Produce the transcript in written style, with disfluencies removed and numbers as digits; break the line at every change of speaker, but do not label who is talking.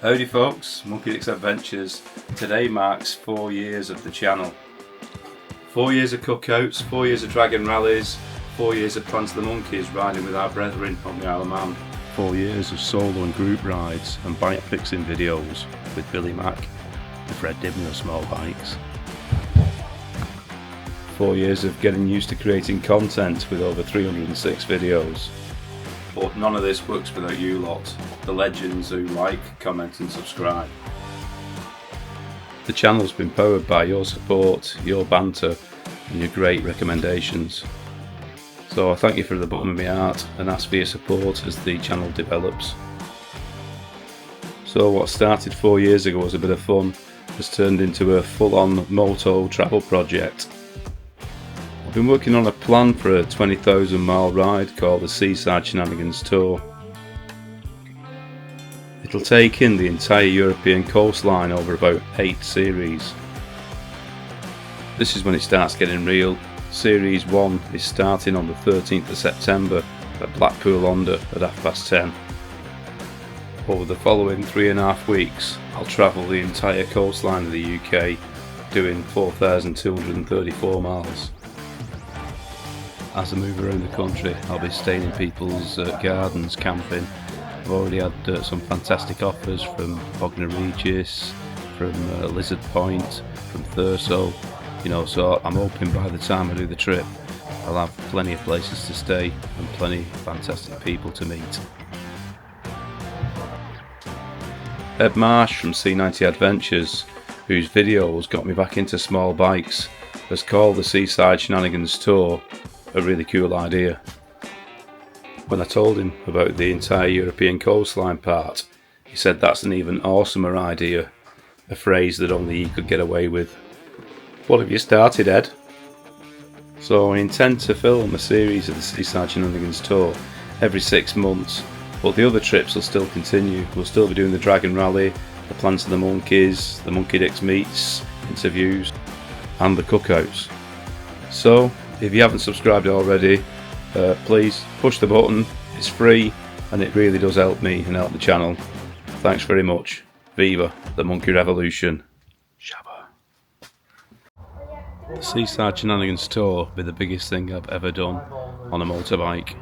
Howdy folks, Dix Adventures. Today marks 4 years of the channel. 4 years of cookouts, 4 years of dragon rallies, 4 years of Plants the Monkeys riding with our brethren on the Isle of Man.
4 years of solo and group rides and bike fixing videos with Billy Mack, the Fred Dibney of small bikes.
4 years of getting used to creating content with over 306 videos. But none of this works without you lot, the legends who like, comment and subscribe. The channel's been powered by your support, your banter and your great recommendations. So I thank you from the bottom of my heart and ask for your support as the channel develops. So what started 4 years ago as a bit of fun has turned into a full-on moto travel project. I've been working on a plan for a 20,000 mile ride called the Seaside Shenanigans tour. It'll take in the entire European coastline over about 8 series. This is when it starts getting real. Series 1 is starting on the 13th of September at Blackpool under at 10:30. Over the following 3.5 weeks I'll travel the entire coastline of the UK doing 4,234 miles. As I move around the country, I'll be staying in people's gardens, camping. I've already had some fantastic offers from Bognor Regis, from Lizard Point, from Thurso, so I'm hoping by the time I do the trip I'll have plenty of places to stay and plenty of fantastic people to meet. Ed Marsh from C90 Adventures, whose videos got me back into small bikes, has called the Seaside Shenanigans tour a really cool idea. When I told him about the entire European coastline part, he said that's an even awesomer idea, a phrase that only he could get away with. What have you started, Ed? So I intend to film a series of the Seaside Shenanigans tour every 6 months, but the other trips will still continue. We'll still be doing the Dragon Rally, the Plants of the Monkeys, the Monkey Dix meets, interviews and the cookouts. So if you haven't subscribed already, please push the button, it's free and it really does help me and help the channel. Thanks very much. Viva the Monkey Revolution. Shabba. The Seaside Shenanigans tour will be the biggest thing I've ever done on a motorbike.